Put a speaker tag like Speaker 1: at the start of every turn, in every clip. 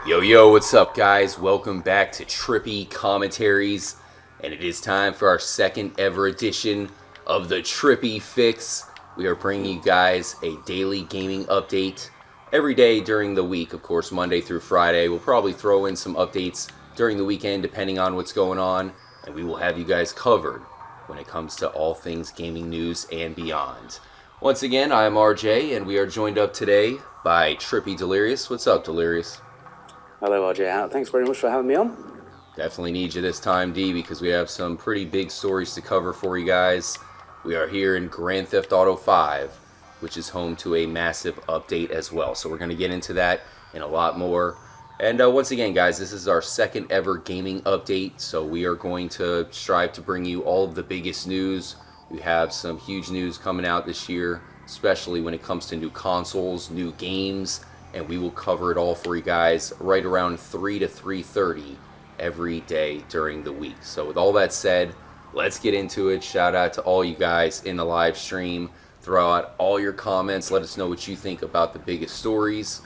Speaker 1: Yo, yo, what's up, guys? Welcome back to Trippy Commentaries, and it is time for our second ever edition of the Trippy Fix. We are bringing you guys a daily gaming update every day during the week, of course, Monday through Friday. We'll probably throw in some updates during the weekend, depending on what's going on, and we will have you guys covered when it comes to all things gaming news and beyond. Once again, I am RJ, and we are joined up today by Trippy Delirious. What's up, Delirious?
Speaker 2: Hello, RJ. Thanks very much for having me on.
Speaker 1: Definitely need you this time, D, because we have some pretty big stories to cover for you guys. We are here in Grand Theft Auto 5, which is home to a massive update as well. So we're going to get into that and a lot more. And once again, guys, this is our second ever gaming update. So we are going to strive to bring you all of the biggest news. We have some huge news coming out this year, especially when it comes to new consoles, new games, and we will cover it all for you guys right around 3 to 3:30 every day during the week. So with all that said, let's get into it. Shout out to all you guys in the live stream. Throw out all your comments. Let us know what you think about the biggest stories,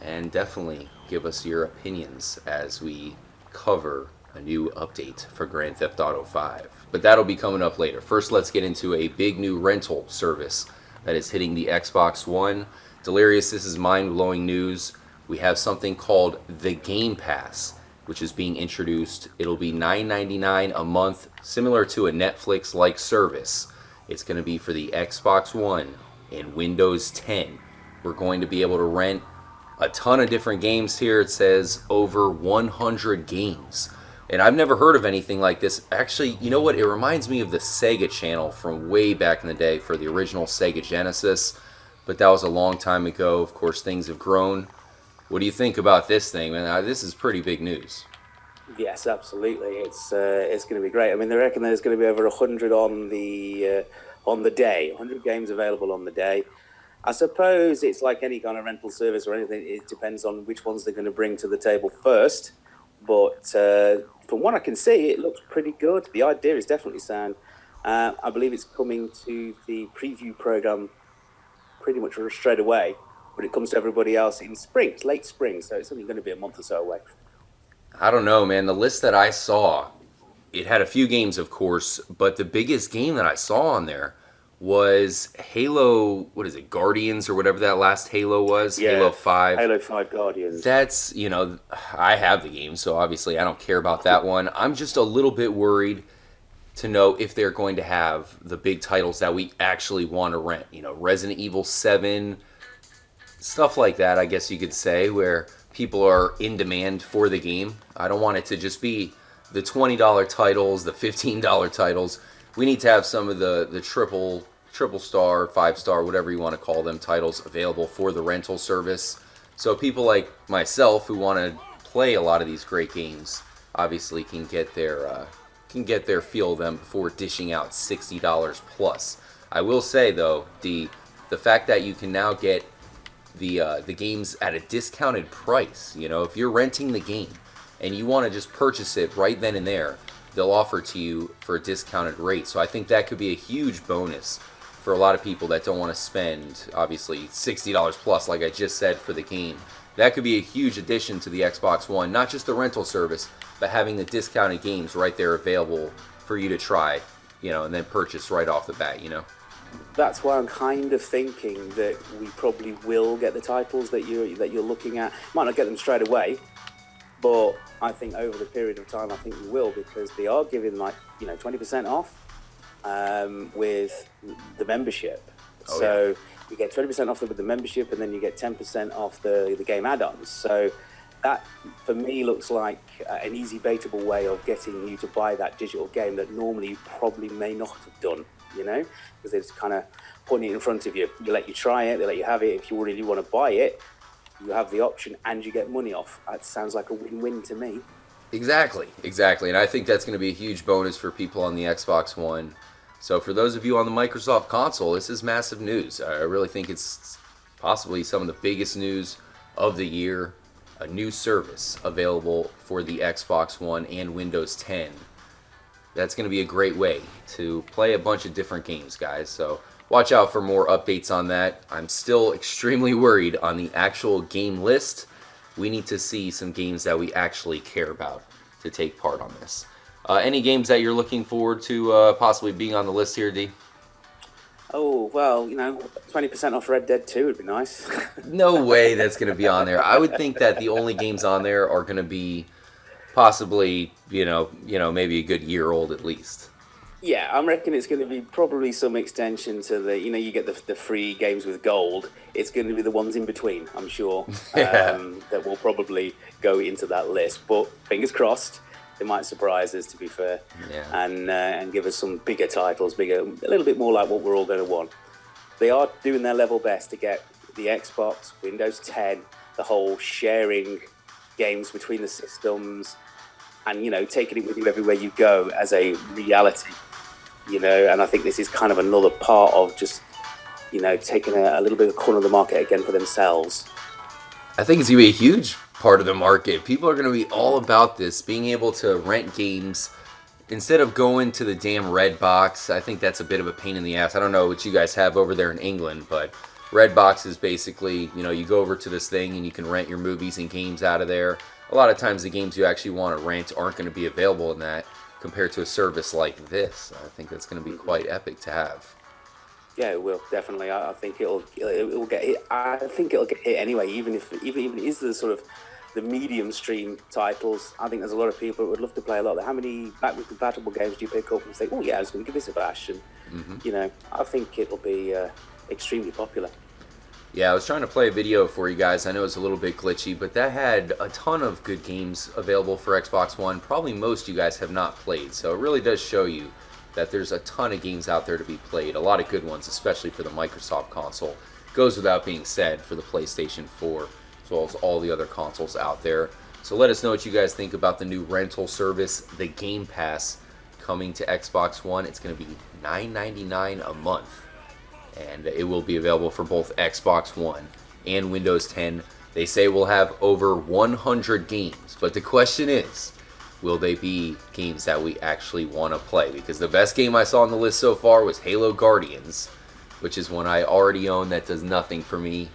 Speaker 1: and definitely give us your opinions as we cover a new update for Grand Theft Auto 5. But that'll be coming up later. First, let's get into a big new rental service that is hitting the Xbox One. Delirious, this is mind-blowing news. We have something called the Game Pass, which is being introduced. It'll be $9.99 a month, similar to a Netflix-like service. It's going to be for the Xbox One and Windows 10. We're going to be able to rent a ton of different games here. It says over 100 games. And I've never heard of anything like this. Actually, you know what? It reminds me of the Sega channel from way back in the day for the original Sega Genesis. But that was a long time ago. Of course, things have grown. What do you think about this thing, man? This is pretty big news.
Speaker 2: Yes, absolutely. It's going to be great. I mean, they reckon there's going to be over 100 on the day. 100 games available on the day. I suppose it's like any kind of rental service or anything. It depends on which ones they're going to bring to the table first. But from what I can see, it looks pretty good. The idea is definitely sound. I believe it's coming to the preview program pretty much straight away, but it comes to everybody else in spring. It's late spring, so it's only going to be a month or so away.
Speaker 1: I don't know, man. The list that I saw, it had a few games, of course, but the biggest game that I saw on there was Halo, what is it, Guardians or whatever that last Halo was?
Speaker 2: Yeah,
Speaker 1: Halo 5.
Speaker 2: Halo 5 Guardians.
Speaker 1: That's, I have the game, so obviously I don't care about that one. I'm just a little bit worried to know if they're going to have the big titles that we actually want to rent. Resident Evil 7, stuff like that, I guess you could say, where people are in demand for the game. I don't want it to just be the $20 titles, the $15 titles. We need to have some of the triple star, 5-star, whatever you want to call them, titles available for the rental service. So people like myself who want to play a lot of these great games obviously can get their feel of them before dishing out $60 plus. I will say though, the fact that you can now get the games at a discounted price. If you're renting the game and you want to just purchase it right then and there, they'll offer to you for a discounted rate. So I think that could be a huge bonus for a lot of people that don't want to spend obviously $60 plus, like I just said, for the game. That could be a huge addition to the Xbox One, not just the rental service, but having the discounted games right there available for you to try, and then purchase right off the bat,
Speaker 2: That's why I'm kind of thinking that we probably will get the titles that you're looking at. Might not get them straight away, but I think over the period of time, I think we will, because they are giving 20% off with the membership.
Speaker 1: Oh,
Speaker 2: So
Speaker 1: yeah.
Speaker 2: you get 20% off with the membership, and then you get 10% off the game add-ons. So that, for me, looks like an easy baitable way of getting you to buy that digital game that normally you probably may not have done, because they're just kind of putting it in front of you. They let you try it, they let you have it. If you really want to buy it, you have the option and you get money off. That sounds like a win-win to me.
Speaker 1: Exactly. And I think that's going to be a huge bonus for people on the Xbox One. So for those of you on the Microsoft console, this is massive news. I really think it's possibly some of the biggest news of the year. A new service available for the Xbox One and Windows 10. That's going to be a great way to play a bunch of different games, guys. So watch out for more updates on that. I'm still extremely worried on the actual game list. we need to see some games that we actually care about to take part on this. Any games that you're looking forward to possibly being on the list here, D?
Speaker 2: Oh, well, 20% off Red Dead 2 would be nice.
Speaker 1: No way that's going to be on there. I would think that the only games on there are going to be possibly, maybe a good year old at least.
Speaker 2: Yeah, I reckon it's going to be probably some extension to the, you get the free games with gold. It's going to be the ones in between, I'm sure,
Speaker 1: Yeah.
Speaker 2: that will probably go into that list. But fingers crossed, they might surprise us, to be fair,
Speaker 1: Yeah.
Speaker 2: and give us some bigger titles, a little bit more like what we're all going to want. They are doing their level best to get the Xbox, Windows 10, the whole sharing games between the systems, and taking it with you everywhere you go as a reality. And I think this is kind of another part of just taking a little bit of corner of the market again for themselves.
Speaker 1: I think it's going to be a huge part of the market. People are going to be all about this, being able to rent games instead of going to the damn Red Box. I think that's a bit of a pain in the ass. I don't know what you guys have over there in England, but Red Box is basically, you go over to this thing and you can rent your movies and games out of there. A lot of times the games you actually want to rent aren't going to be available in that compared to a service like this. I think that's going to be quite epic to have.
Speaker 2: Yeah, it will definitely. I think it'll get hit. I think it'll get hit anyway. Even if it is the sort of the medium stream titles, I think there's a lot of people that would love to play a lot of them. How many backward compatible games do you pick up and say, oh yeah, I was going to give this a bash? And I think it'll be extremely popular.
Speaker 1: Yeah, I was trying to play a video for you guys. I know it's a little bit glitchy, but that had a ton of good games available for Xbox One. Probably most you guys have not played, so it really does show you that there's a ton of games out there to be played. A lot of good ones, especially for the Microsoft console. Goes without being said for the PlayStation 4, as well as all the other consoles out there. So let us know what you guys think about the new rental service, the Game Pass, coming to Xbox One. It's going to be $9.99 a month. And it will be available for both Xbox One and Windows 10. They say we'll have over 100 games, but the question is, will they be games that we actually want to play? Because the best game I saw on the list so far was Halo Guardians, which is one I already own that does nothing for me.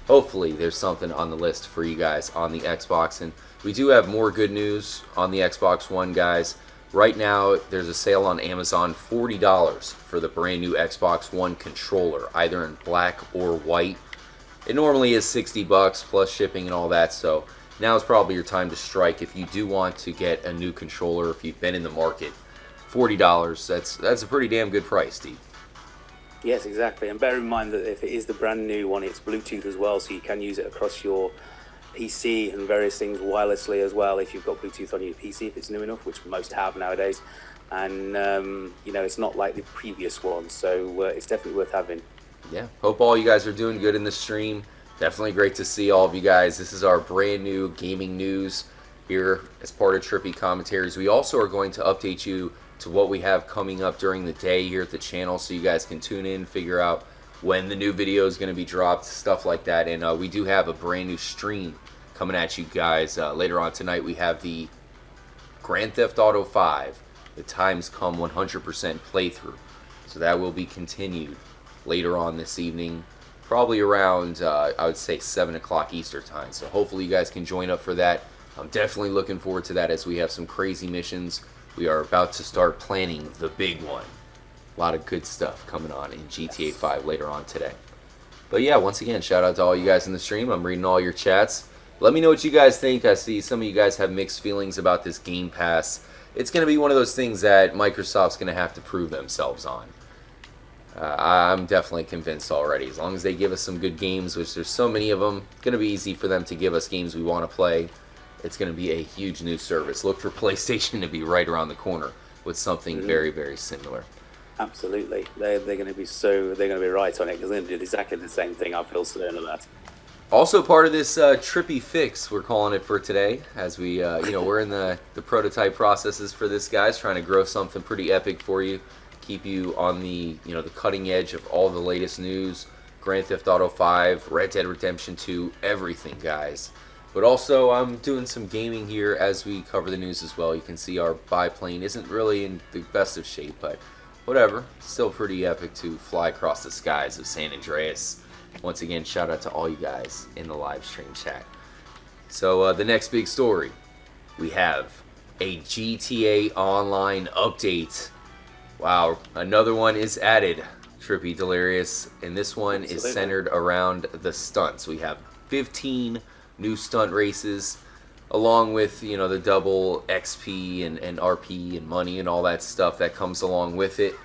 Speaker 1: Hopefully there's something on the list for you guys on the Xbox. And we do have more good news on the Xbox One, guys. Right now, there's a sale on Amazon, $40 for the brand new Xbox One controller, either in black or white. It normally is $60 plus shipping and all that, so now is probably your time to strike if you do want to get a new controller. If you've been in the market, $40, that's a pretty damn good price, Steve.
Speaker 2: Yes, exactly. And bear in mind that if it is the brand new one, it's Bluetooth as well, so you can use it across your PC and various things wirelessly as well if you've got Bluetooth on your PC, if it's new enough, which most have nowadays. And it's not like the previous one, so it's definitely worth having.
Speaker 1: Yeah, hope all you guys are doing good in the stream. Definitely great to see all of you guys. This is our brand new gaming news here as part of Trippy Commentaries. We also are going to update you to what we have coming up during the day here at the channel, so you guys can tune in, figure out when the new video is going to be dropped, stuff like that. And we do have a brand new stream coming at you guys later on tonight. We have the Grand Theft Auto 5, the Times Come 100% playthrough. So that will be continued later on this evening, probably around, I would say, 7 o'clock Eastern time. So hopefully you guys can join up for that. I'm definitely looking forward to that as we have some crazy missions. We are about to start planning the big one. A lot of good stuff coming on in GTA 5 later on today. But yeah, once again, shout out to all you guys in the stream. I'm reading all your chats. Let me know what you guys think. I see some of you guys have mixed feelings about this Game Pass. It's going to be one of those things that Microsoft's going to have to prove themselves on. I'm definitely convinced already. As long as they give us some good games, which there's so many of them, it's going to be easy for them to give us games we want to play. It's going to be a huge new service. Look for PlayStation to be right around the corner with something very, very similar.
Speaker 2: Absolutely, they're going to be right on it because they're going to do exactly the same thing. I feel certain of that.
Speaker 1: Also part of this trippy fix, we're calling it for today, as we we're in the prototype processes for this, guys, trying to grow something pretty epic for you, keep you on the the cutting edge of all the latest news, Grand Theft Auto 5, Red Dead Redemption 2, everything, guys. But also, I'm doing some gaming here as we cover the news as well. You can see our biplane isn't really in the best of shape, but whatever. Still pretty epic to fly across the skies of San Andreas. Once again, shout out to all you guys in the live stream chat. So the next big story, we have a GTA Online update. Wow, another one is added, Trippy Delirious, and this one is
Speaker 2: Absolutely.
Speaker 1: centered around the stunts. We have 15 new stunt races, along with the double XP and RP and money and all that stuff that comes along with it.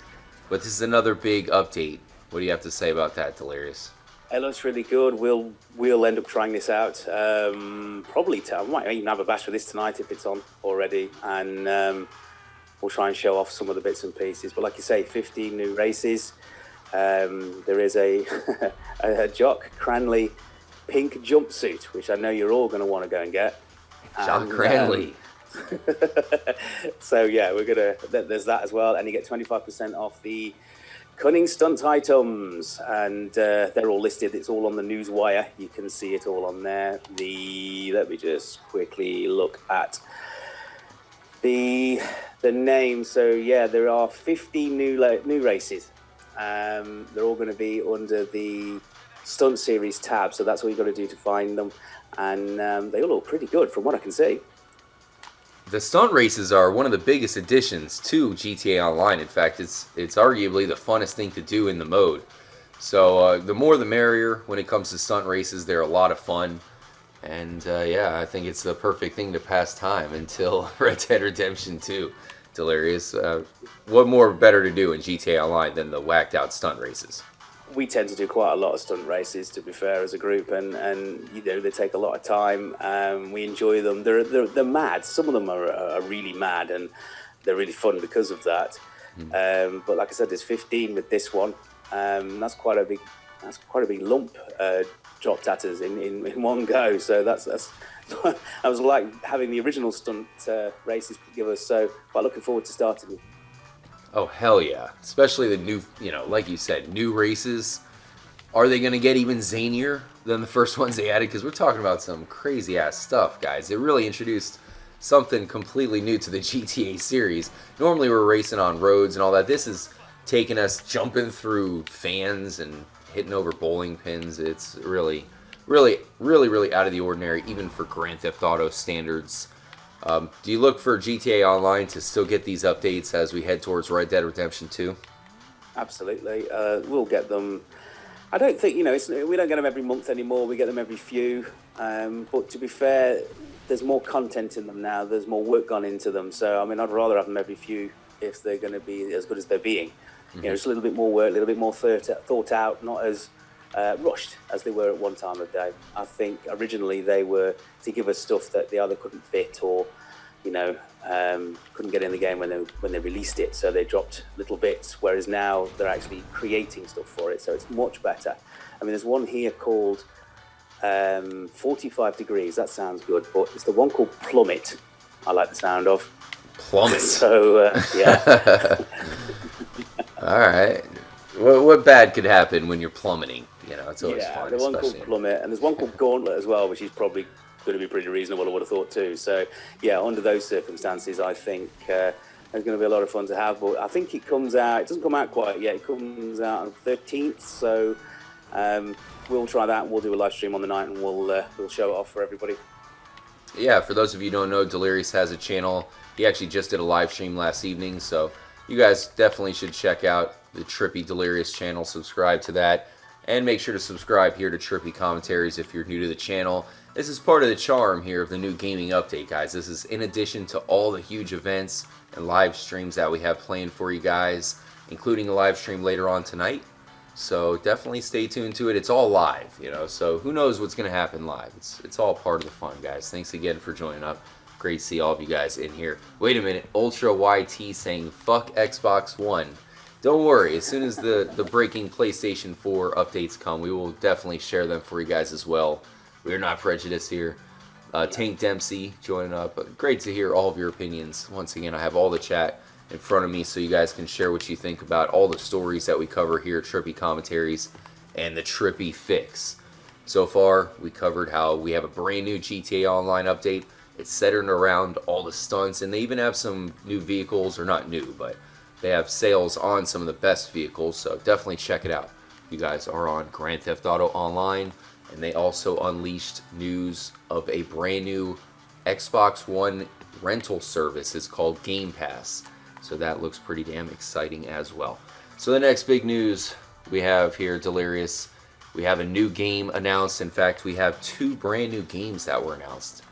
Speaker 1: But this is another big update. What do you have to say about that, Delirious?
Speaker 2: It looks really good. We'll end up trying this out. Probably I might even have a bash for this tonight if it's on already, and we'll try and show off some of the bits and pieces. But like you say, 15 new races. There is a a Jock Cranley pink jumpsuit, which I know you're all going to want to go and get.
Speaker 1: Jock Cranley.
Speaker 2: So yeah, there's that as well, and you get 25% off the cunning stunt items, and they're all listed. It's all on the news wire. You can see it all on there. Let me just quickly look at the name. So yeah, there are 50 new races. They're all going to be under the stunt series tab. So that's what you've got to do to find them, and they all look pretty good from what I can see.
Speaker 1: The stunt races are one of the biggest additions to GTA Online. In fact, it's arguably the funnest thing to do in the mode. So the more the merrier when it comes to stunt races. They're a lot of fun. And yeah, I think it's the perfect thing to pass time until Red Dead Redemption 2. Delirious. What more better to do in GTA Online than the whacked out stunt races?
Speaker 2: We tend to do quite a lot of stunt races, to be fair, as a group, and they take a lot of time. We enjoy them. They're mad. Some of them are really mad, and they're really fun because of that. But like I said, there's 15 with this one. That's quite a big lump dropped at us in one go. So that's I was like having the original stunt races give us. So quite looking forward to starting them.
Speaker 1: Oh, hell yeah. Especially the new, like you said, new races. Are they going to get even zanier than the first ones they added? Because we're talking about some crazy-ass stuff, guys. It really introduced something completely new to the GTA series. Normally we're racing on roads and all that. This is taking us jumping through fans and hitting over bowling pins. It's really, really, really, really out of the ordinary, even for Grand Theft Auto standards. Do you look for GTA Online to still get these updates as we head towards Red Dead Redemption 2?
Speaker 2: Absolutely. We'll get them. I don't think, we don't get them every month anymore. We get them every few. But to be fair, there's more content in them now. There's more work gone into them. So, I mean, I'd rather have them every few if they're going to be as good as they're being. Just a little bit more work, a little bit more thought out, not as rushed as they were at one time of day. I think originally they were to give us stuff that they either couldn't fit or, couldn't get in the game when they released it. So they dropped little bits, whereas now they're actually creating stuff for it. So it's much better. I mean, there's one here called 45 Degrees. That sounds good, but it's the one called Plummet. I like the sound of.
Speaker 1: Plummet.
Speaker 2: So, yeah.
Speaker 1: All right. What bad could happen when you're plummeting? It's always fun.
Speaker 2: There's one called Plummet, and there's one called Gauntlet as well, which is probably going to be pretty reasonable, I would have thought too. So, yeah, under those circumstances, I think there's going to be a lot of fun to have. But I think it doesn't come out quite yet. It comes out on the 13th, so we'll try that. We'll do a live stream on the night, and we'll show it off for everybody.
Speaker 1: Yeah, for those of you who don't know, Delirious has a channel. He actually just did a live stream last evening, so you guys definitely should check out the Trippy Delirious channel. Subscribe to that. And make sure to subscribe here to Trippy Commentaries if you're new to the channel. This is part of the charm here of the new gaming update, guys. This is in addition to all the huge events and live streams that we have planned for you guys, including a live stream later on tonight. So definitely stay tuned to it. It's all live, so who knows what's going to happen live. It's all part of the fun, guys. Thanks again for joining up. Great to see all of you guys in here. Wait a minute. Ultra YT saying, fuck Xbox One. Don't worry, as soon as the breaking PlayStation 4 updates come, we will definitely share them for you guys as well. We're not prejudiced here. Tank Dempsey joining up. Great to hear all of your opinions. Once again, I have all the chat in front of me so you guys can share what you think about all the stories that we cover here at Trippy Commentaries and the Trippy Fix. So far, we covered how we have a brand new GTA Online update. It's centered around all the stunts, and they even have some new vehicles, or not new, but they have sales on some of the best vehicles, so definitely check it out. You guys are on Grand Theft Auto Online, And they also unleashed news of a brand new Xbox One rental service. It's called Game Pass. So that looks pretty damn exciting as well. So the next big news we have here, Delirious, we have a new game announced. In fact, we have 2 brand new games that were announced.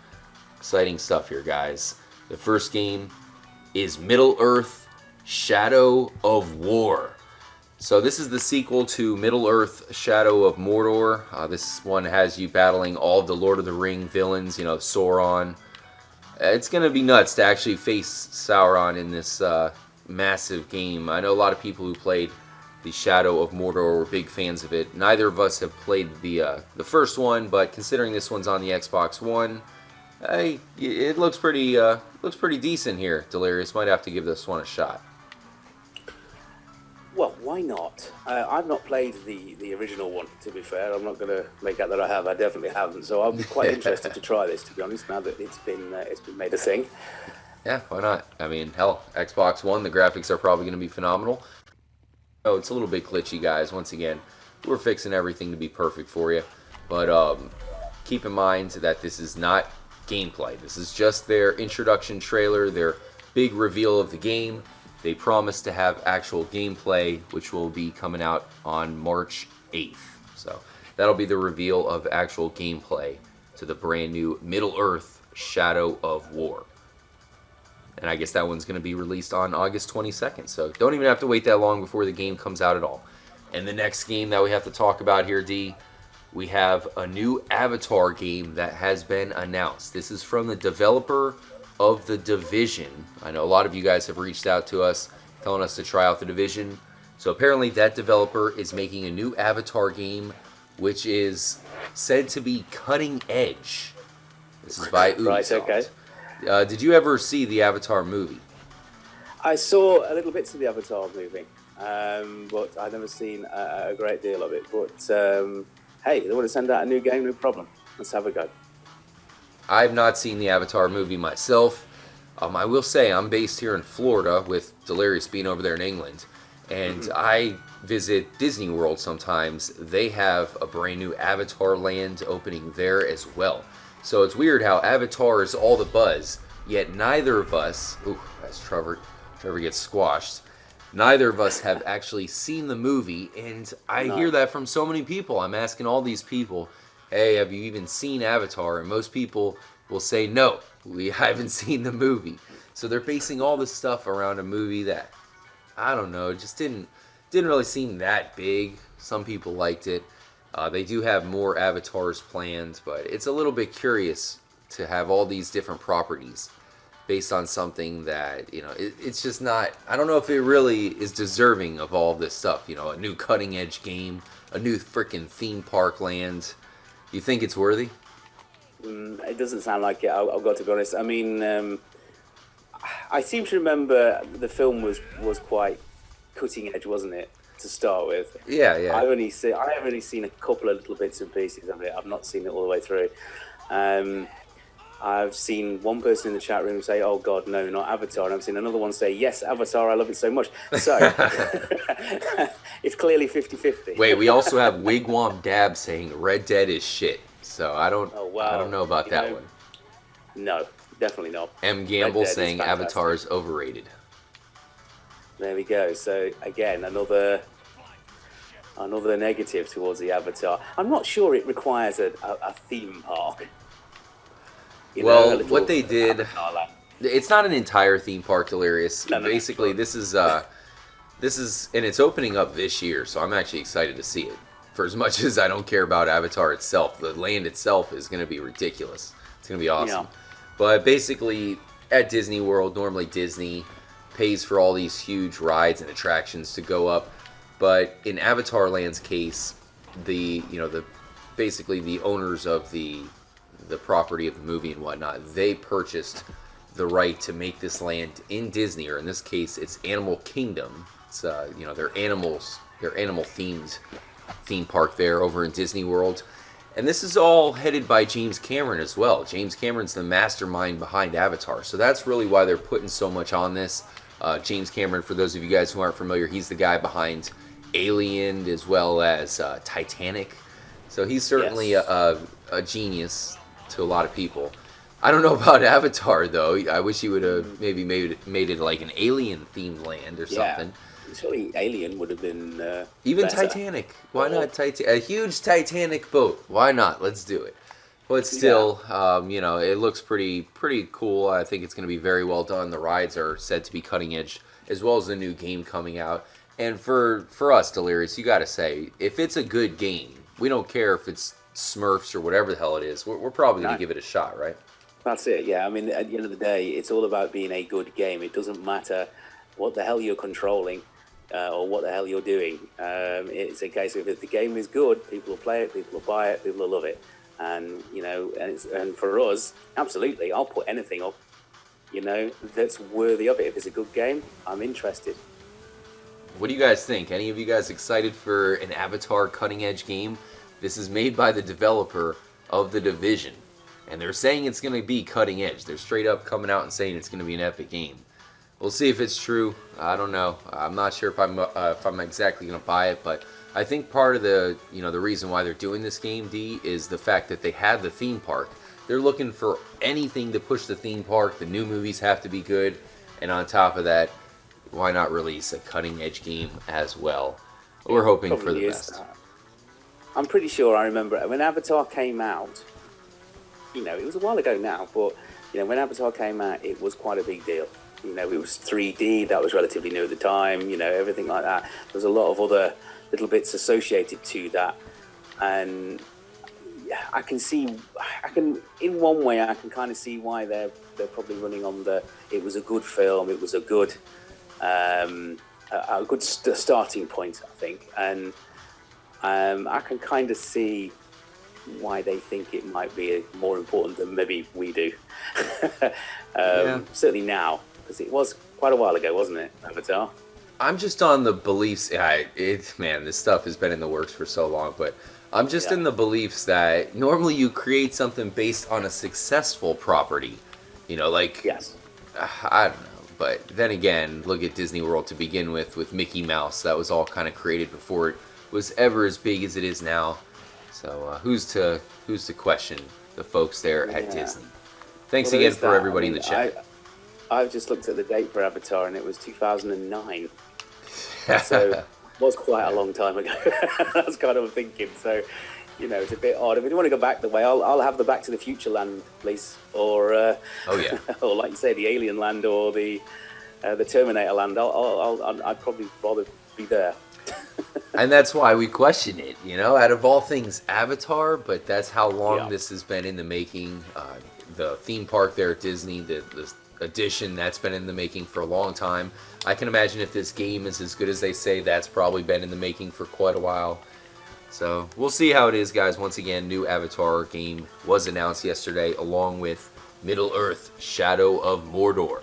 Speaker 1: Exciting stuff here, guys. The first game is Middle-earth: Shadow of War. So this is the sequel to Middle-earth: Shadow of Mordor. This one has you battling all of the Lord of the Ring villains, you know, Sauron. It's going to be nuts to actually face Sauron in this massive game. I know a lot of people who played the Shadow of Mordor were big fans of it. Neither of us have played the first one, but considering this one's on the Xbox One, it looks pretty decent here. Delirious might have to give this one a shot.
Speaker 2: Well, why not? I've not played the original one, to be fair. I'm not going to make out that I have. I definitely haven't. So I'll be quite interested to try this, to be honest, now that it's been made a thing.
Speaker 1: Yeah, why not? I mean, hell, Xbox One, the graphics are probably going to be phenomenal. Oh, it's a little bit glitchy, guys. Once again, we're fixing everything to be perfect for you. But keep in mind that this is not gameplay. This is just their introduction trailer, their big reveal of the game. They promise to have actual gameplay, which will be coming out on March 8th. So that'll be the reveal of actual gameplay to the brand new Middle-earth: Shadow of War. And I guess that one's going to be released on August 22nd. So don't even have to wait that long before the game comes out at all. And the next game that we have to talk about here, D, we have a new Avatar game that has been announced. This is from the developer of The Division. I know a lot of you guys have reached out to us telling us to try out The Division. So apparently that developer is making a new Avatar game, which is said to be cutting edge. This is by Ubisoft.
Speaker 2: Right, okay.
Speaker 1: Did you ever see the Avatar movie?
Speaker 2: I saw a little bits of the Avatar movie, but I've never seen a great deal of it. But hey, they want to send out a new game, no problem. Let's have a go.
Speaker 1: I've not seen the Avatar movie myself. I will say I'm based here in Florida, with Delirious being over there in England, and I visit Disney World sometimes. They have a brand new Avatar land opening there as well. So it's weird how Avatar is all the buzz, yet neither of us, as Trevor gets squashed, neither of us have actually seen the movie, and I hear that from so many people. I'm asking all these people, hey, have you even seen Avatar? And most people will say, no, we haven't seen the movie. So they're basing all this stuff around a movie that, I don't know, just didn't really seem that big. Some people liked it. They do have more Avatars planned, but it's a little bit curious to have all these different properties based on something that, you know, it's just not, I don't know if it really is deserving of all this stuff. You know, a new cutting edge game, a new freaking theme park land. You think it's worthy?
Speaker 2: It doesn't sound like it, I've got to be honest. I mean, I seem to remember the film was quite cutting edge, wasn't it, to start with?
Speaker 1: Yeah.
Speaker 2: I've only seen a couple of little bits and pieces of it. I've not seen it all the way through. I've seen one person in the chat room say, oh God, no, not Avatar. And I've seen another one say, yes, Avatar, I love it so much. So, it's clearly 50-50.
Speaker 1: Wait, we also have Wigwam Dab saying Red Dead is shit. So I don't know about that one.
Speaker 2: No, definitely not.
Speaker 1: M. Gamble saying Avatar is overrated.
Speaker 2: There we go. So again, another negative towards the Avatar. I'm not sure it requires a theme park.
Speaker 1: Well, what they did, it's not an entire theme park, Delirious.
Speaker 2: No,
Speaker 1: basically, this is, and it's opening up this year, so I'm actually excited to see it. For as much as I don't care about Avatar itself, the land itself is going to be ridiculous. It's going to be awesome. Yeah. But basically, at Disney World, normally Disney pays for all these huge rides and attractions to go up. But in Avatar Land's case, basically the owners of the property of the movie and whatnot, they purchased the right to make this land in Disney, or in this case, it's Animal Kingdom. It's their animal themed theme park there over in Disney World. And this is all headed by James Cameron as well. James Cameron's the mastermind behind Avatar, so that's really why they're putting so much on this. James Cameron, for those of you guys who aren't familiar, he's the guy behind Alien as well as Titanic. So he's certainly
Speaker 2: Yes.
Speaker 1: a genius to a lot of people. I don't know about Avatar though. I wish he would have
Speaker 2: Mm,
Speaker 1: maybe made it like an alien themed land or
Speaker 2: yeah.
Speaker 1: something.
Speaker 2: Surely Alien would have been
Speaker 1: Even
Speaker 2: better.
Speaker 1: Titanic. Why
Speaker 2: Or
Speaker 1: not A huge Titanic boat. Why not? Let's do it. But
Speaker 2: yeah,
Speaker 1: still, it looks pretty cool. I think it's going to be very well done. The rides are said to be cutting edge, as well as the new game coming out. And for us, Delirious, you got to say, if it's a good game, we don't care if it's Smurfs or whatever the hell it is. We're probably going to
Speaker 2: no.
Speaker 1: give it a shot, right?
Speaker 2: That's it. Yeah, I mean, at the end of the day, it's all about being a good game. It doesn't matter what the hell you're controlling or what the hell you're doing. It's a case of if the game is good, people will play it, people will buy it, people will love it. And and for us, absolutely, I'll put anything up, that's worthy of it. If it's a good game, I'm interested.
Speaker 1: What do you guys think? Any of you guys excited for an Avatar cutting edge game? This is made by the developer of The Division, and they're saying it's going to be cutting edge. They're straight up coming out and saying it's going to be an epic game. We'll see if it's true. I don't know. I'm not sure if I'm exactly going to buy it, but I think part of the reason why they're doing this game, D, is the fact that they have the theme park. They're looking for anything to push the theme park. The new movies have to be good, and on top of that, why not release a cutting edge game as well? We're hoping for the
Speaker 2: Probably is.
Speaker 1: best.
Speaker 2: I'm pretty sure I remember when Avatar came out. It was a while ago now, but when Avatar came out, it was quite a big deal. It was 3D, that was relatively new at the time, everything like that. There's a lot of other little bits associated to that. And yeah, in one way, I can kind of see why they're probably running on it was a good film, it was a good starting point, I think. And I can kind of see why they think it might be more important than maybe we do.
Speaker 1: Yeah.
Speaker 2: Certainly now, because it was quite a while ago, wasn't it, Avatar?
Speaker 1: I'm just on the beliefs. Man, this stuff has been in the works for so long, but I'm just
Speaker 2: Yeah.
Speaker 1: in the beliefs that normally you create something based on a successful property. Like
Speaker 2: Yes.
Speaker 1: I don't know, but then again, look at Disney World to begin with Mickey Mouse. That was all kind of created before it was ever as big as it is now. So who's to question the folks there at
Speaker 2: Yeah.
Speaker 1: Disney? Thanks
Speaker 2: Well, there
Speaker 1: again
Speaker 2: is
Speaker 1: for
Speaker 2: that.
Speaker 1: everybody in the chat.
Speaker 2: I've just looked at the date for Avatar, and it was 2009. So it was quite a long time ago. That's kind of thinking. So, it's a bit odd. If you want to go back the way, I'll have the Back to the Future land, please, or
Speaker 1: Oh yeah.
Speaker 2: or like you say, the Alien land, or the Terminator land. I'd probably rather be there.
Speaker 1: And that's why we question it, out of all things Avatar, but that's how long
Speaker 2: Yeah.
Speaker 1: this has been in the making. The theme park there at Disney, the addition, that's been in the making for a long time. I can imagine if this game is as good as they say, that's probably been in the making for quite a while. So we'll see how it is, guys. Once again, new Avatar game was announced yesterday, along with Middle-earth: Shadow of Mordor.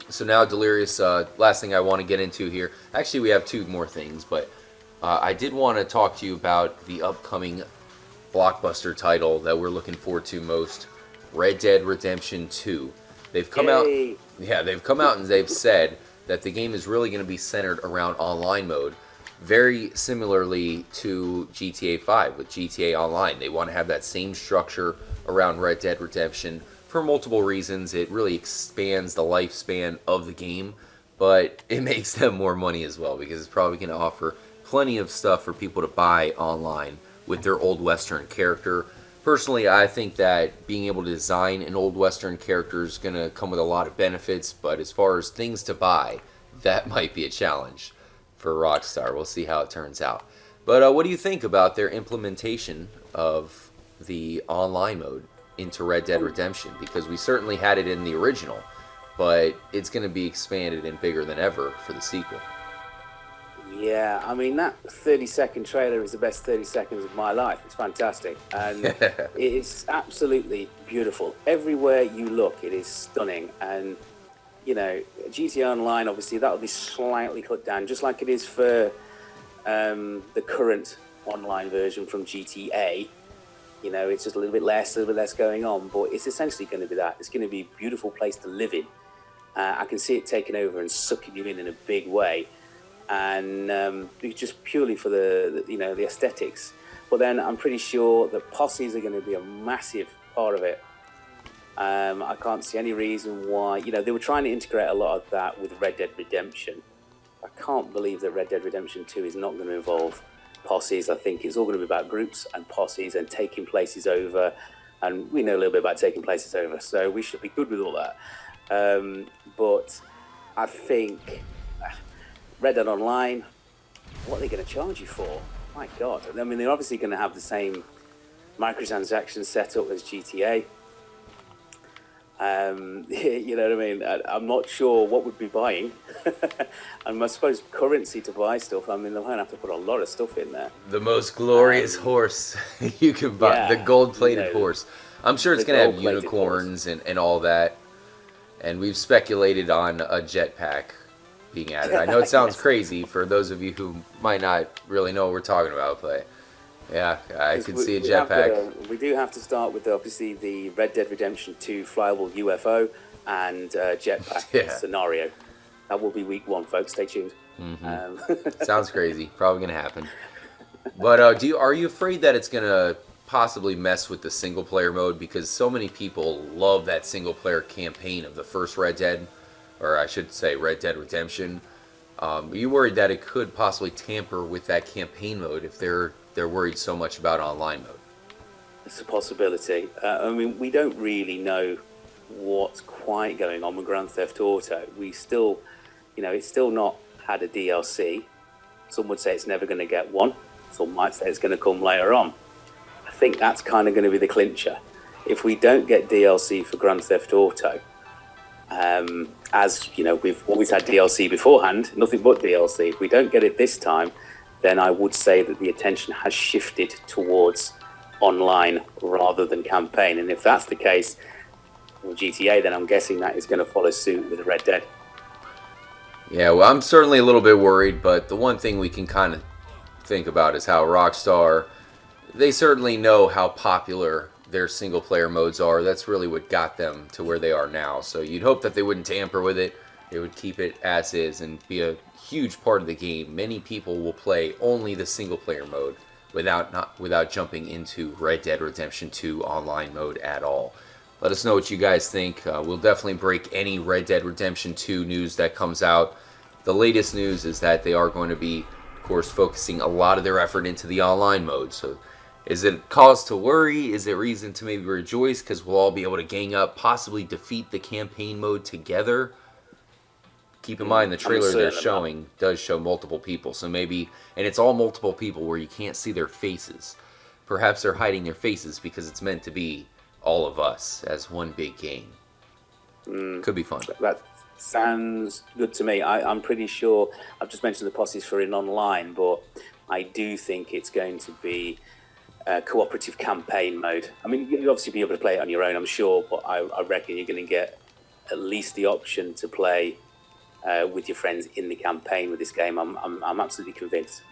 Speaker 1: So now, Delirious, last thing I want to get into here. Actually, we have two more things, but I did want to talk to you about the upcoming blockbuster title that we're looking forward to most, Red Dead Redemption 2. They've come out,
Speaker 2: Yay.
Speaker 1: yeah, they've come out and they've said that the game is really going to be centered around online mode, very similarly to GTA 5 with GTA Online. They want to have that same structure around Red Dead Redemption for multiple reasons. It really expands the lifespan of the game, but it makes them more money as well because it's probably going to offer plenty of stuff for people to buy online with their Old Western character. Personally, I think that being able to design an Old Western character is going to come with a lot of benefits, but as far as things to buy, that might be a challenge for Rockstar. We'll see how it turns out. But what do you think about their implementation of the online mode into Red Dead Redemption? Because we certainly had it in the original, but it's going to be expanded and bigger than ever for the sequel.
Speaker 2: Yeah, I mean, that 30-second trailer is the best 30 seconds of my life. It's fantastic. And it is absolutely beautiful. Everywhere you look, it is stunning. And, GTA Online, obviously, that'll be slightly cut down, just like it is for the current online version from GTA. It's just a little bit less going on. But it's essentially going to be that. It's going to be a beautiful place to live in. I can see it taking over and sucking you in a big way. And just purely for the aesthetics. But then I'm pretty sure that posses are going to be a massive part of it. I can't see any reason why. They were trying to integrate a lot of that with Red Dead Redemption. I can't believe that Red Dead Redemption 2 is not going to involve posses. I think it's all going to be about groups and posses and taking places over. And we know a little bit about taking places over, so we should be good with all that. But I think Red Dead Online, what are they going to charge you for? My God. I mean, they're obviously going to have the same microtransaction setup as GTA. You know what I mean? I'm not sure what we'd be buying. And I suppose currency to buy stuff. I mean, they'll have to put a lot of stuff in there.
Speaker 1: The most glorious horse you can buy,
Speaker 2: yeah,
Speaker 1: the gold-plated horse. I'm sure it's going to have unicorns and all that. And we've speculated on a jetpack being added. I know it sounds crazy for those of you who might not really know what we're talking about, but yeah, I could see a jetpack.
Speaker 2: We do have to start with, obviously, the Red Dead Redemption 2 flyable UFO and jetpack scenario. That will be week 1, folks. Stay tuned.
Speaker 1: Sounds crazy. Probably going to happen. But are you afraid that it's going to possibly mess with the single-player mode? Because so many people love that single-player campaign of the first Red Dead, or I should say Red Dead Redemption. Are you worried that it could possibly tamper with that campaign mode if they're worried so much about online mode?
Speaker 2: It's a possibility. I mean, we don't really know what's quite going on with Grand Theft Auto. We still, it's still not had a DLC. Some would say it's never going to get one. Some might say it's going to come later on. I think that's kind of going to be the clincher. If we don't get DLC for Grand Theft Auto, as we've always had DLC beforehand, nothing but DLC. If we don't get it this time, then I would say that the attention has shifted towards online rather than campaign. And if that's the case with GTA, then I'm guessing that is going to follow suit with Red Dead.
Speaker 1: Yeah, well, I'm certainly a little bit worried, but the one thing we can kind of think about is how Rockstar, they certainly know how popular their single-player modes are. That's really what got them to where they are now. So you'd hope that they wouldn't tamper with it. They would keep it as is and be a huge part of the game. Many people will play only the single-player mode without jumping into Red Dead Redemption 2 online mode at all. Let us know what you guys think. We'll definitely break any Red Dead Redemption 2 news that comes out. The latest news is that they are going to be, of course, focusing a lot of their effort into the online mode. So is it cause to worry? Is it reason to maybe rejoice because we'll all be able to gang up, possibly defeat the campaign mode together? Keep in mind the trailer they're showing does show multiple people. So maybe, and it's all multiple people where you can't see their faces. Perhaps they're hiding their faces because it's meant to be all of us as one big game. Could be fun.
Speaker 2: That sounds good to me. I'm pretty sure, I've just mentioned the posses for in online, but I do think it's going to be cooperative campaign mode. I mean, you'll obviously be able to play it on your own, I'm sure, but I reckon you're going to get at least the option to play with your friends in the campaign with this game. I'm absolutely convinced.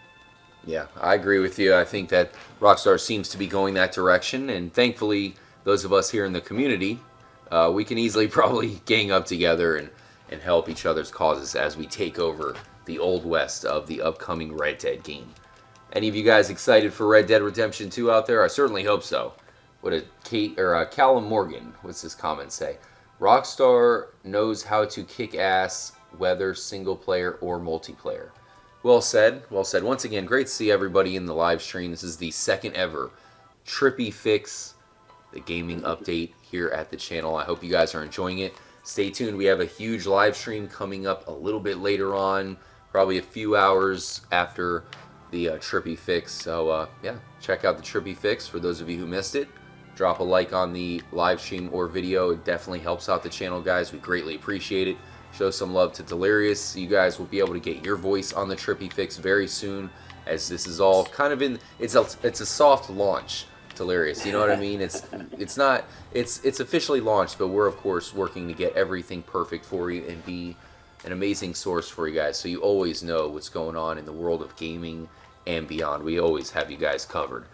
Speaker 1: Yeah, I agree with you. I think that Rockstar seems to be going that direction, and thankfully, those of us here in the community, we can easily probably gang up together and help each other's causes as we take over the Old West of the upcoming Red Dead game. Any of you guys excited for Red Dead Redemption 2 out there? I certainly hope so. What did Callum Morgan, what's his comment say? Rockstar knows how to kick ass, whether single player or multiplayer. Well said, well said. Once again, great to see everybody in the live stream. This is the second ever Trippy Fix, the gaming update here at the channel. I hope you guys are enjoying it. Stay tuned. We have a huge live stream coming up a little bit later on, probably a few hours after the Trippy Fix. So yeah, check out the Trippy Fix for those of you who missed it. Drop a like on the live stream or video. It definitely helps out the channel, guys. We greatly appreciate it. Show some love to Delirious. You guys will be able to get your voice on the Trippy Fix very soon, as this is all kind of in, it's a soft launch, Delirious. You know what I mean? It's officially launched, but we're of course working to get everything perfect for you and be an amazing source for you guys, so you always know what's going on in the world of gaming and beyond. We always have you guys covered.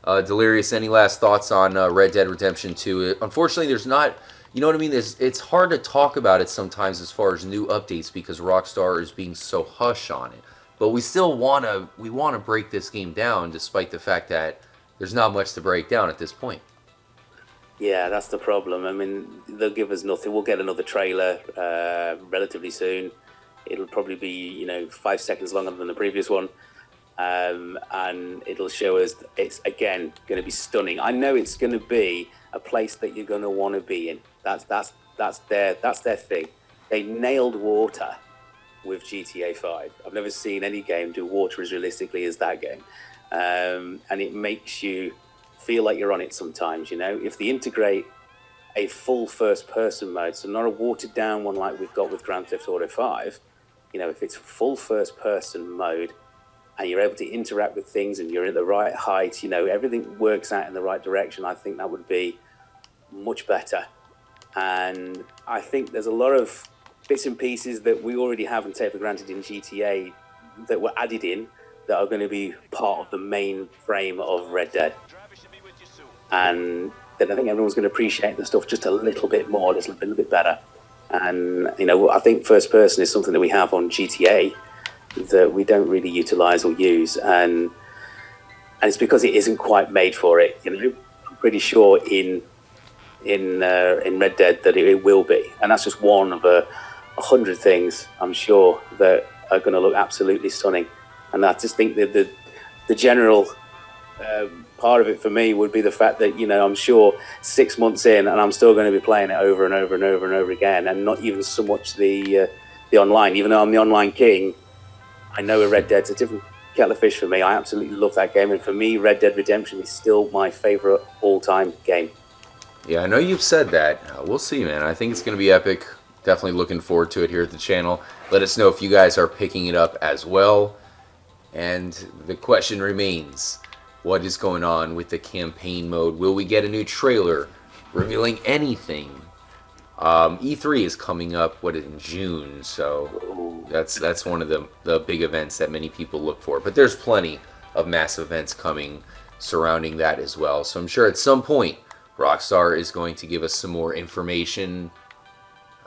Speaker 1: Delirious, any last thoughts on Red Dead Redemption 2? Unfortunately, there's not, you know what I mean? It's hard to talk about it sometimes as far as new updates because Rockstar is being so hush on it. But we still want to break this game down, despite the fact that there's not much to break down at this point.
Speaker 2: Yeah, that's the problem. I mean, they'll give us nothing. We'll get another trailer relatively soon. It'll probably be 5 seconds longer than the previous one, and it'll show us it's again going to be stunning. I know it's going to be a place that you're going to want to be in. That's their thing. They nailed water with GTA 5. I've never seen any game do water as realistically as that game, and it makes you feel like you're on it sometimes. If they integrate a full first-person mode, so not a watered-down one like we've got with Grand Theft Auto 5. If it's full first-person mode and you're able to interact with things and you're at the right height, everything works out in the right direction, I think that would be much better. And I think there's a lot of bits and pieces that we already have and take for granted in GTA that were added in that are going to be part of the main frame of Red Dead. And then I think everyone's going to appreciate the stuff just a little bit more, just a little bit better. And, I think first person is something that we have on GTA that we don't really utilize or use. And it's because it isn't quite made for it. I'm pretty sure in Red Dead that it will be. And that's just one of 100 things, I'm sure, that are going to look absolutely stunning. And I just think that the general part of it for me would be the fact that, I'm sure 6 months in and I'm still going to be playing it over and over and over and over again, and not even so much the online. Even though I'm the online king, I know Red Dead's a different kettle of fish for me. I absolutely love that game, and for me, Red Dead Redemption is still my favorite all-time game.
Speaker 1: Yeah, I know you've said that. We'll see, man. I think it's going to be epic. Definitely looking forward to it here at the channel. Let us know if you guys are picking it up as well. And the question remains, what is going on with the campaign mode? Will we get a new trailer revealing anything? E3 is coming up, in June, so that's one of the big events that many people look for. But there's plenty of massive events coming surrounding that as well. So I'm sure at some point Rockstar is going to give us some more information.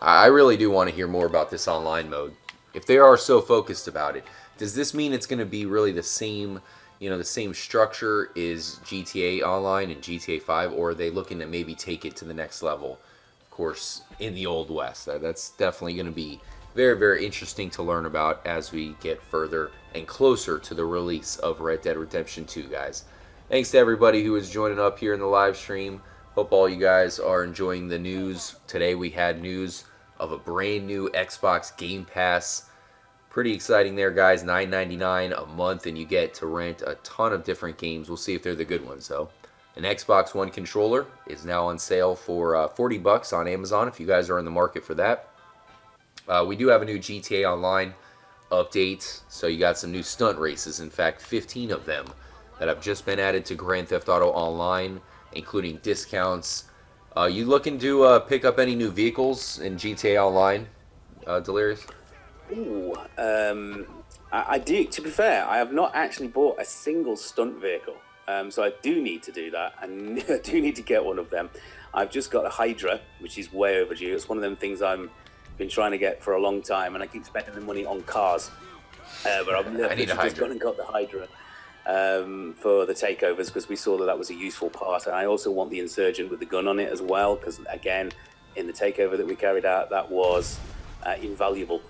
Speaker 1: I really do want to hear more about this online mode. If they are so focused about it, does this mean it's going to be really the same, the same structure is GTA Online and GTA 5, or are they looking to maybe take it to the next level? Of course, in the Old West. That's definitely going to be very, very interesting to learn about as we get further and closer to the release of Red Dead Redemption 2, guys. Thanks to everybody who is joining up here in the live stream. Hope all you guys are enjoying the news. Today we had news of a brand new Xbox Game Pass. Pretty exciting there, guys. $9.99 a month, and you get to rent a ton of different games. We'll see if they're the good ones, though. An Xbox One controller is now on sale for $40 on Amazon if you guys are in the market for that. We do have a new GTA Online update, so you got some new stunt races. In fact, 15 of them that have just been added to Grand Theft Auto Online, including discounts. You looking to pick up any new vehicles in GTA Online, Delirious?
Speaker 2: Ooh, I do. To be fair, I have not actually bought a single stunt vehicle, so I do need to do that, and I do need to get one of them. I've just got a Hydra, which is way overdue. It's one of them things I've been trying to get for a long time, and I keep spending the money on cars. But I've just gone and got the Hydra for the takeovers because we saw that was a useful part, and I also want the Insurgent with the gun on it as well because, again, in the takeover that we carried out, that was invaluable.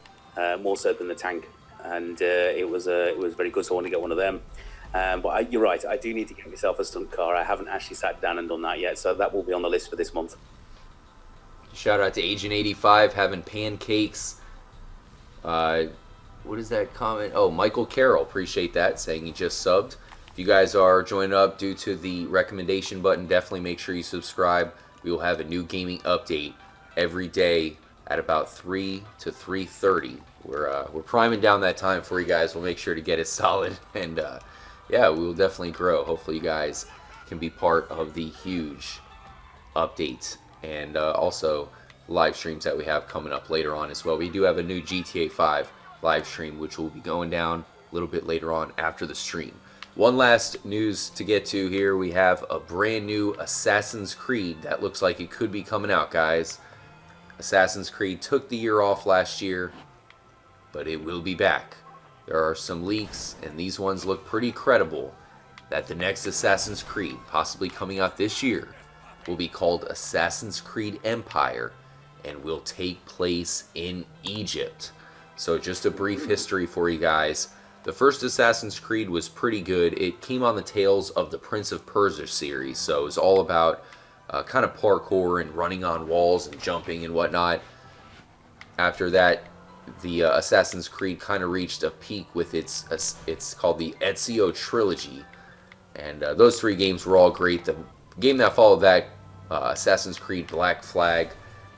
Speaker 2: More so than the tank, and it was very good. So I want to get one of them. But you're right. I do need to get myself a stunt car. I haven't actually sat down and done that yet, so that will be on the list for this month.
Speaker 1: Shout out to Agent 85 having pancakes. What is that comment? Oh, Michael Carroll, appreciate that, saying he just subbed. If you guys are joining up due to the recommendation button, definitely make sure you subscribe. We will have a new gaming update every day at about 3 to 3:30. We're priming down that time for you guys. We'll make sure to get it solid, and yeah, we will definitely grow. Hopefully you guys can be part of the huge updates and also live streams that we have coming up later on as well. We do have a new GTA 5 live stream, which will be going down a little bit later on after the stream. One last news to get to here. We have a brand new Assassin's Creed that looks like it could be coming out, guys. Assassin's Creed took the year off last year, but it will be back. There are some leaks, and these ones look pretty credible, that the next Assassin's Creed, possibly coming out this year, will be called Assassin's Creed Empire and will take place in Egypt. So just a brief history for you guys. The first Assassin's Creed was pretty good. It came on the tails of the Prince of Persia series, so it was all about kind of parkour and running on walls and jumping and whatnot. After that, the Assassin's Creed kind of reached a peak with it's called the Ezio Trilogy, and those 3 games were all great. The game that followed that, Assassin's Creed Black Flag,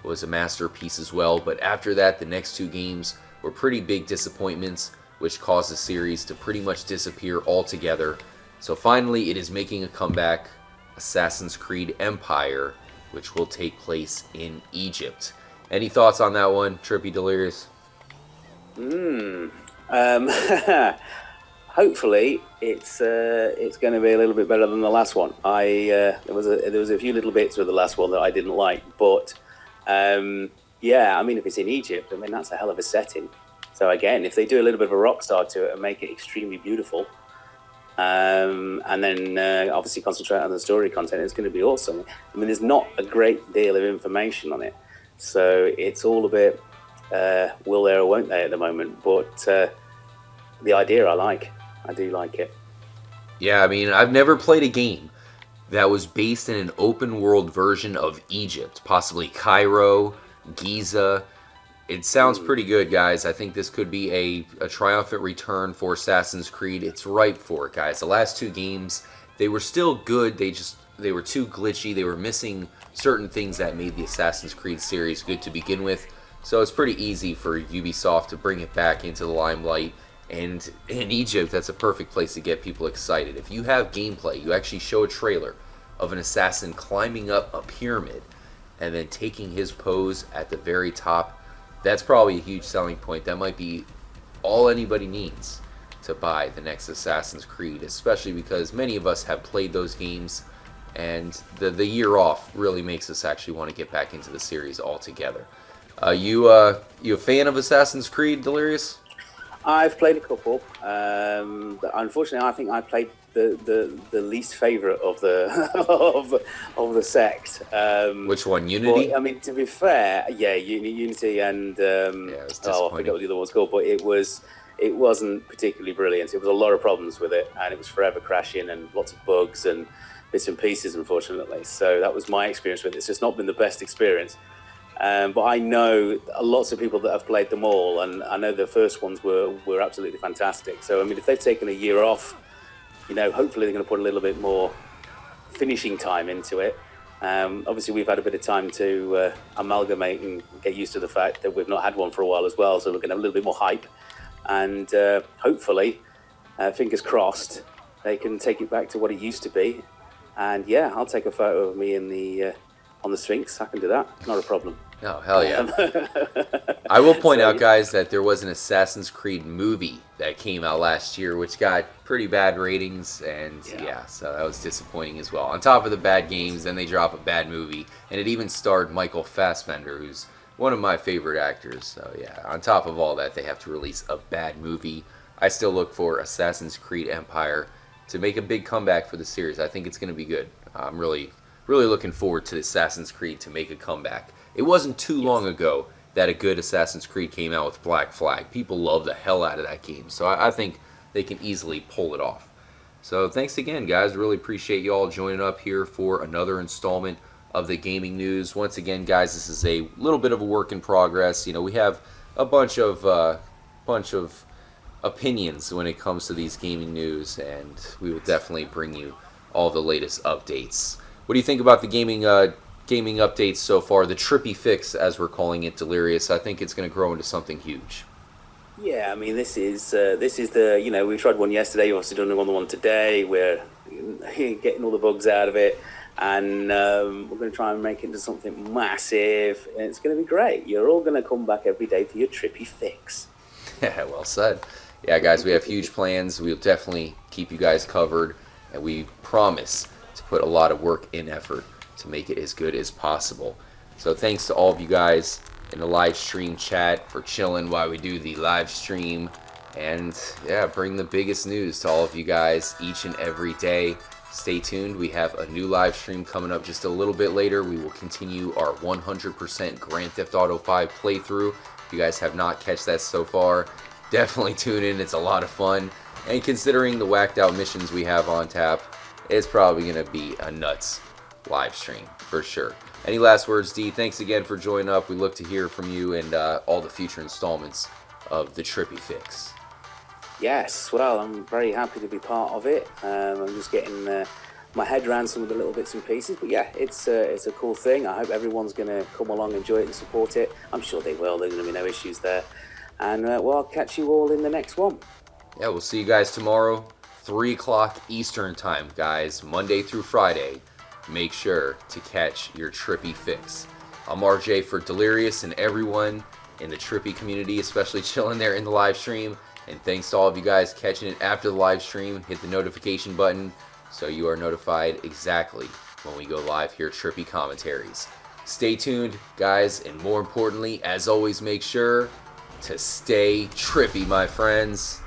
Speaker 1: was a masterpiece as well. But after that, the next 2 games were pretty big disappointments, which caused the series to pretty much disappear altogether. So finally, it is making a comeback, Assassin's Creed Empire, which will take place in Egypt. Any thoughts on that one, Trippy Delirious?
Speaker 2: Hopefully, it's going to be a little bit better than the last one. There was a few little bits with the last one that I didn't like, but yeah, I mean, if it's in Egypt, I mean, that's a hell of a setting. So again, if they do a little bit of a rock star to it and make it extremely beautiful, and then obviously concentrate on the story content, it's going to be awesome. I mean, there's not a great deal of information on it, so it's all a bit will there or won't they at the moment. But the idea I do like it.
Speaker 1: Yeah, I mean, I've never played a game that was based in an open world version of Egypt, possibly Cairo, Giza. It sounds pretty good, guys. I think this could be a triumphant return for Assassin's Creed. It's ripe for it, guys. The last 2 games, they were still good. They were too glitchy. They were missing certain things that made the Assassin's Creed series good to begin with. So it's pretty easy for Ubisoft to bring it back into the limelight. And in Egypt, that's a perfect place to get people excited. If you have gameplay, you actually show a trailer of an assassin climbing up a pyramid and then taking his pose at the very top, that's probably a huge selling point. That might be all anybody needs to buy the next Assassin's Creed, especially because many of us have played those games, and the year off really makes us actually want to get back into the series altogether. You a fan of Assassin's Creed, Delirious?
Speaker 2: I've played a couple. But unfortunately, I think I played the least favourite of the of the sect.
Speaker 1: Which one, Unity?
Speaker 2: But, I mean, to be fair, yeah, Unity and
Speaker 1: yeah, it was disappointing.
Speaker 2: I forget what the other one's called, but it wasn't particularly brilliant. It was a lot of problems with it, and it was forever crashing and lots of bugs and bits and pieces, unfortunately. So that was my experience with it. It's just not been the best experience. But I know lots of people that have played them all, and I know the first ones were absolutely fantastic. So, I mean, if they've taken a year off, you know, hopefully they're going to put a little bit more finishing time into it. Obviously, we've had a bit of time to amalgamate and get used to the fact that we've not had one for a while as well, so we're going to have a little bit more hype. And hopefully, fingers crossed, they can take it back to what it used to be. And yeah, I'll take a photo of me in the on the Sphinx. I can do that. Not a problem.
Speaker 1: Oh, hell yeah. I will point out, guys, that there was an Assassin's Creed movie that came out last year, which got pretty bad ratings, and yeah, so that was disappointing as well. On top of the bad games, then they drop a bad movie, and it even starred Michael Fassbender, who's one of my favorite actors. So yeah, on top of all that, they have to release a bad movie. I still look for Assassin's Creed Empire to make a big comeback for the series. I think it's going to be good. I'm really looking forward to Assassin's Creed to make a comeback. It wasn't too long ago that a good Assassin's Creed came out with Black Flag. People love the hell out of that game, so I think they can easily pull it off. So thanks again, guys. Really appreciate you all joining up here for another installment of the gaming news. Once again, guys, this is a little bit of a work in progress. You know, we have a bunch of opinions when it comes to these gaming news, and we will definitely bring you all the latest updates. What do you think about the gaming updates so far? The Trippy Fix, as we're calling it, Delirious. I think it's going to grow into something huge.
Speaker 2: Yeah, I mean, this is the, you know, we tried one yesterday. You've obviously done another one today. We're getting all the bugs out of it, and we're going to try and make it into something massive, and it's going to be great. You're all going to come back every day for your Trippy Fix.
Speaker 1: Yeah, well said. Yeah, guys, we have huge plans. We'll definitely keep you guys covered, and we promise to put a lot of work and effort to make it as good as possible. So thanks to all of you guys in the live stream chat for chilling while we do the live stream. and yeah, bring the biggest news to all of you guys each and every day. Stay tuned. We have a new live stream coming up just a little bit later. We will continue our 100% Grand Theft Auto 5 playthrough. If you guys have not catched that so far, definitely tune in. It's a lot of fun. And considering the whacked out missions we have on tap, it's probably going to be a nuts live stream for sure. Any last words, D? Thanks again for joining up. We look to hear from you and all the future installments of the Trippy Fix.
Speaker 2: Yes, well, I'm very happy to be part of it. I'm just getting my head around some of the little bits and pieces, but yeah, it's a cool thing. I hope everyone's going to come along, enjoy it, and support it. I'm sure they will. There's going to be no issues there. And well, I'll catch you all in the next one.
Speaker 1: Yeah, we'll see you guys tomorrow, 3 o'clock Eastern time, guys, Monday through Friday. Make sure to catch your Trippy Fix. I'm RJ for Delirious and everyone in the Trippy community, especially chilling there in the live stream. And thanks to all of you guys catching it after the live stream. Hit the notification button so you are notified exactly when we go live here at Trippy Commentaries. Stay tuned, guys, and more importantly, as always, make sure to stay trippy, my friends.